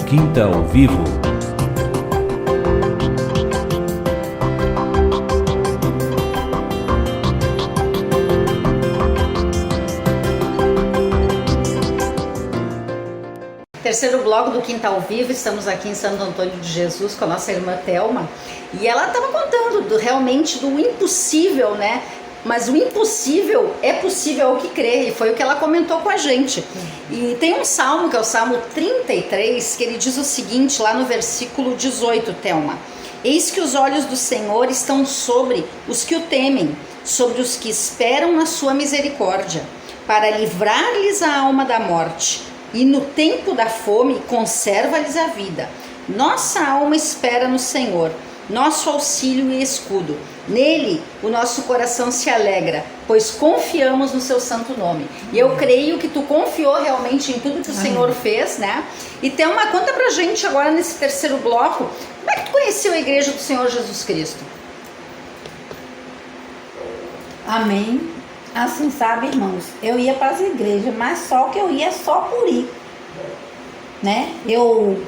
Quinta ao Vivo. Terceiro bloco do Quinta ao Vivo, estamos aqui em Santo Antônio de Jesus com a nossa irmã Thelma, e ela estava contando realmente do impossível, né? Mas o impossível é possível ao que crê, e foi o que ela comentou com a gente. E tem um salmo, que é o Salmo 33, que ele diz o seguinte, lá no versículo 18, Thelma: eis que os olhos do Senhor estão sobre os que o temem, sobre os que esperam na sua misericórdia, para livrar-lhes a alma da morte, e no tempo da fome conserva-lhes a vida. Nossa alma espera no Senhor, nosso auxílio e escudo. Nele o nosso coração se alegra, pois confiamos no seu santo nome. E eu creio que tu confiou realmente em tudo que o Senhor fez, né? E tem uma conta pra gente agora nesse terceiro bloco. Como é que tu conheceu a igreja do Senhor Jesus Cristo? Amém. Assim, sabe, irmãos, eu ia para as igrejas, mas só que eu ia só por ir, né? Eu,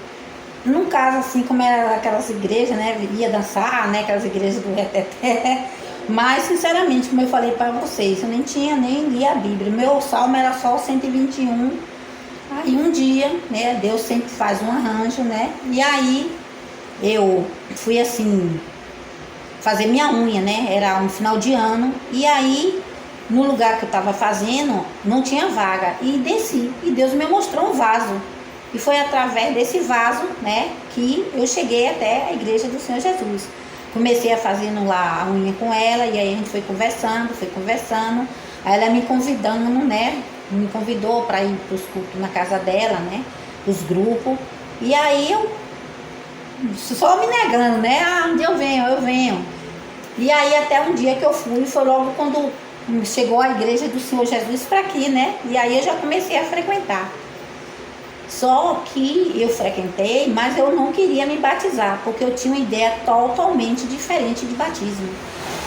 num caso assim, como era aquelas igrejas, né, ia dançar, né, aquelas igrejas do reteté, mas sinceramente, como eu falei para vocês, eu nem lia a Bíblia, meu salmo era só o 121, aí um dia, né, Deus sempre faz um arranjo, né, e aí eu fui assim, fazer minha unha, né, era um final de ano, e aí no lugar que eu estava fazendo, não tinha vaga, e desci, e Deus me mostrou um vaso, e foi através desse vaso, né, que eu cheguei até a igreja do Senhor Jesus. Comecei a fazendo lá a unha com ela, e aí a gente foi conversando, aí ela me convidando, né, me convidou para ir para os cultos na casa dela, né, os grupos, e aí eu só me negando, né, um dia eu venho, e aí até um dia que eu fui, foi logo quando chegou a igreja do Senhor Jesus para aqui, né? E aí eu já comecei a frequentar. Só que eu frequentei, mas eu não queria me batizar, porque eu tinha uma ideia totalmente diferente de batismo.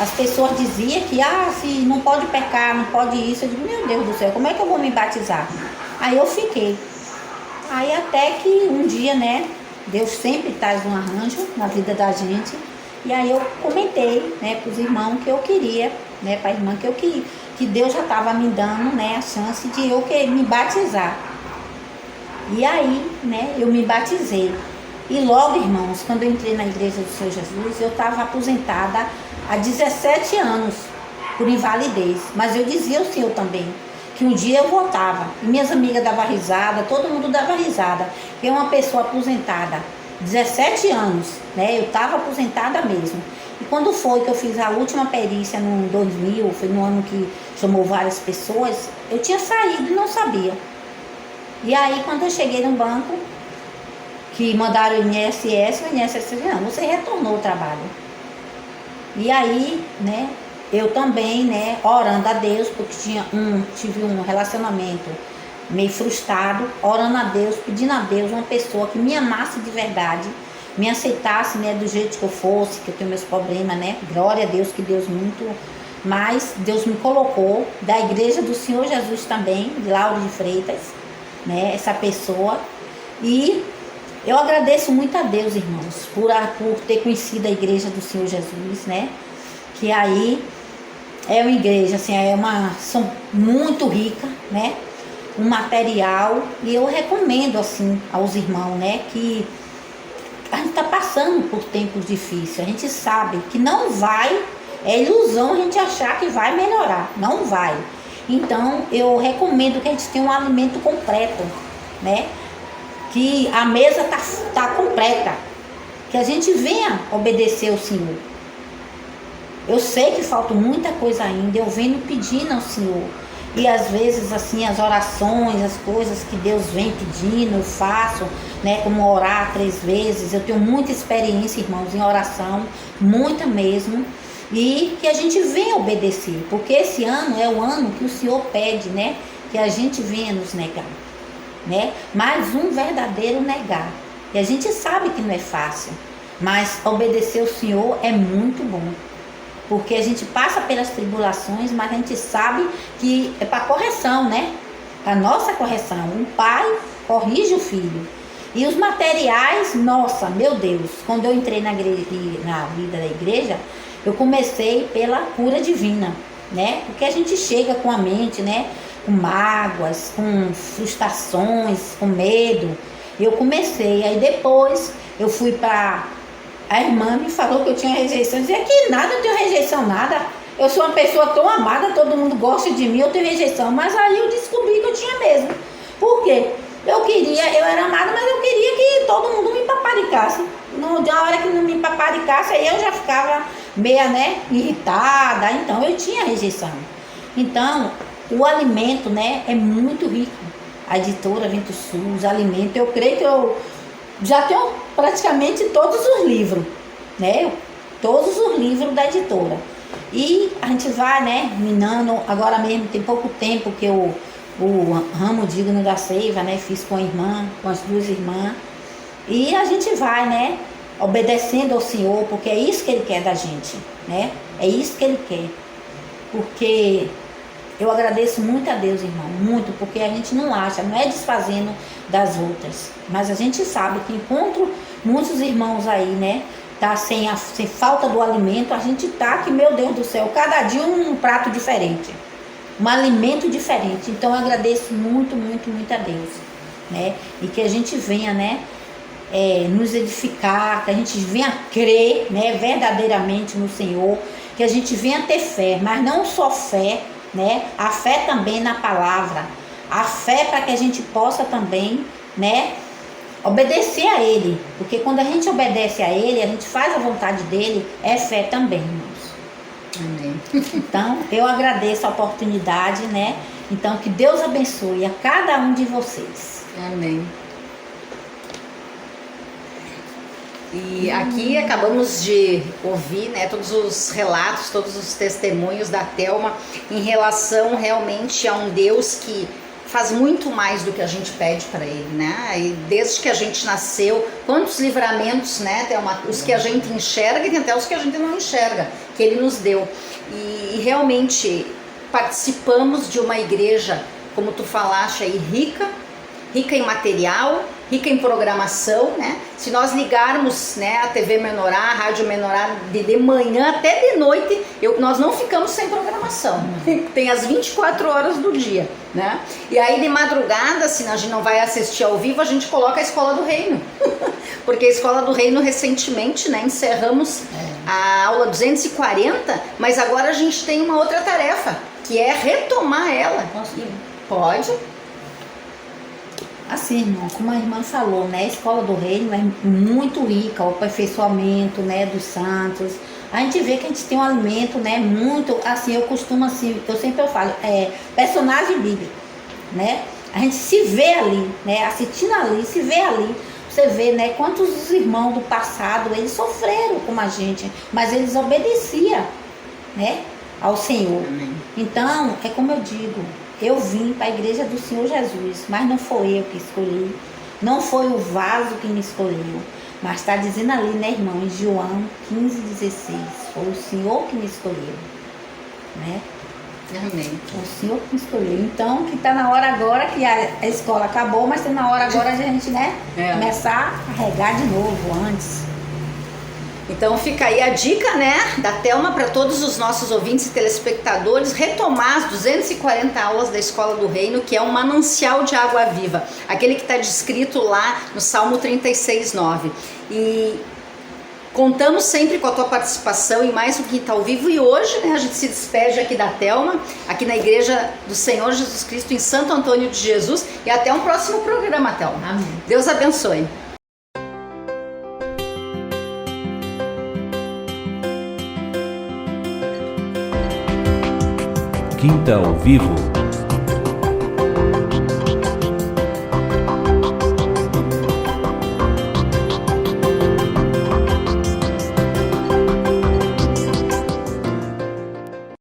As pessoas diziam que, se não pode pecar, não pode isso. Eu digo, meu Deus do céu, como é que eu vou me batizar? Aí eu fiquei. Aí até que um dia, né? Deus sempre traz um arranjo na vida da gente. E aí eu comentei, né, para os irmãos que eu queria, né, para a irmã que Deus já estava me dando, né, a chance de eu me batizar. E aí, né, eu me batizei. E logo, irmãos, quando eu entrei na igreja do Senhor Jesus, eu estava aposentada há 17 anos por invalidez. Mas eu dizia ao Senhor também que um dia eu voltava. E minhas amigas davam risada, todo mundo dava risada. Que é uma pessoa aposentada 17 anos, né? Eu estava aposentada mesmo. E quando foi que eu fiz a última perícia no 2000, foi no ano que chamou várias pessoas, eu tinha saído e não sabia. E aí quando eu cheguei no banco, que mandaram o INSS disse, não, você retornou ao trabalho. E aí, né, eu também, né, orando a Deus, porque tive um relacionamento meio frustrado, orando a Deus, pedindo a Deus uma pessoa que me amasse de verdade, me aceitasse, né, do jeito que eu fosse, que eu tenho meus problemas, né, glória a Deus, que Deus muito, mas Deus me colocou da igreja do Senhor Jesus também, de Lauro de Freitas, né, essa pessoa, e eu agradeço muito a Deus, irmãos, por ter conhecido a igreja do Senhor Jesus, né, que aí é uma igreja, assim, são muito rica, né, um material, e eu recomendo assim aos irmãos, né, que a gente está passando por tempos difíceis, a gente sabe que não vai, é ilusão a gente achar que vai melhorar, não vai. Então eu recomendo que a gente tenha um alimento completo, né, que a mesa tá completa, que a gente venha obedecer ao Senhor. Eu sei que falta muita coisa ainda, eu venho pedindo ao Senhor. E às vezes assim as orações, as coisas que Deus vem pedindo, eu faço, né, como orar 3 vezes. Eu tenho muita experiência, irmãos, em oração, muita mesmo. E que a gente venha obedecer, porque esse ano é o ano que o Senhor pede, né, que a gente venha nos negar, né, mais um verdadeiro negar. E a gente sabe que não é fácil, mas obedecer ao Senhor é muito bom. Porque a gente passa pelas tribulações, mas a gente sabe que é para correção, né? Para nossa correção. Um pai corrige o filho. E os materiais, nossa, meu Deus, quando eu entrei na vida da igreja, eu comecei pela cura divina, né? Porque a gente chega com a mente, né? Com mágoas, com frustrações, com medo. Eu comecei, aí depois eu fui para... A irmã me falou que eu tinha rejeição. Eu dizia que nada, eu tenho rejeição, nada. Eu sou uma pessoa tão amada, todo mundo gosta de mim, eu tenho rejeição. Mas aí eu descobri que eu tinha mesmo. Por quê? Eu era amada, mas eu queria que todo mundo me paparicasse. Na hora que não me paparicasse, aí eu já ficava meia, né, irritada. Então eu tinha rejeição. Então, o alimento, né, é muito rico. A editora Vento Sul, os alimentos, eu creio que eu já tenho praticamente todos os livros, né? Todos os livros da editora. E a gente vai, né, minando. Agora mesmo tem pouco tempo que o ramo digno da seiva, né? Fiz com a irmã, com as duas irmãs. E a gente vai, né, obedecendo ao Senhor, porque é isso que Ele quer da gente, né? É isso que Ele quer. Porque eu agradeço muito a Deus, irmão, muito, porque a gente não acha, não é desfazendo das outras, mas a gente sabe que enquanto muitos irmãos aí, né, tá sem falta do alimento, a gente tá que, meu Deus do céu, cada dia um prato diferente, um alimento diferente. Então eu agradeço muito, muito, muito a Deus, né, e que a gente venha, né, nos edificar, que a gente venha crer, né, verdadeiramente no Senhor, que a gente venha ter fé, mas não só fé, né? A fé também na palavra, a fé para que a gente possa também, né, obedecer a Ele, porque quando a gente obedece a Ele, a gente faz a vontade dEle, é fé também, irmãos. Amém. Então, eu agradeço a oportunidade, né? Então, que Deus abençoe a cada um de vocês. Amém. E aqui acabamos de ouvir, né, todos os relatos, todos os testemunhos da Thelma em relação realmente a um Deus que faz muito mais do que a gente pede para Ele, né? E desde que a gente nasceu, quantos livramentos, né, Thelma? Os que a gente enxerga e até os que a gente não enxerga, que Ele nos deu. E realmente participamos de uma igreja, como tu falaste aí, rica em material, rica em programação, né? Se nós ligarmos, né, a TV Menorá, a Rádio Menorá de manhã até de noite, nós não ficamos sem programação. Tem as 24 horas do dia, né? E aí de madrugada, se a gente não vai assistir ao vivo, a gente coloca a Escola do Reino. Porque a Escola do Reino recentemente, né, encerramos a aula 240, mas agora a gente tem uma outra tarefa, que é retomar ela. Pode? Assim, irmão, como a irmã falou, né, a Escola do Reino é muito rica, o aperfeiçoamento, né, dos santos. A gente vê que a gente tem um alimento, né, muito, assim, eu costumo, assim, eu sempre falo, personagem bíblico, né? A gente se vê ali, né, assistindo ali, se vê ali. Você vê, né, quantos dos irmãos do passado, eles sofreram como a gente, mas eles obedeciam, né, ao Senhor. Então, é como eu digo, eu vim para a igreja do Senhor Jesus, mas não foi eu que escolhi, não foi o vaso que me escolheu, mas está dizendo ali, né, irmão, em João 15:16, foi o Senhor que me escolheu, né? Amém. O Senhor que me escolheu. Então, que está na hora agora, que a escola acabou, mas está na hora agora de a gente, né, começar a regar de novo, antes. Então fica aí a dica, né, da Thelma para todos os nossos ouvintes e telespectadores, retomar as 240 aulas da Escola do Reino, que é um manancial de água viva, aquele que está descrito lá no Salmo 36:9. E contamos sempre com a tua participação em mais um Quinta ao Vivo, e hoje, né, a gente se despede aqui da Thelma, aqui na Igreja do Senhor Jesus Cristo em Santo Antônio de Jesus, e até um próximo programa, Thelma. Amém. Deus abençoe. Quinta ao Vivo.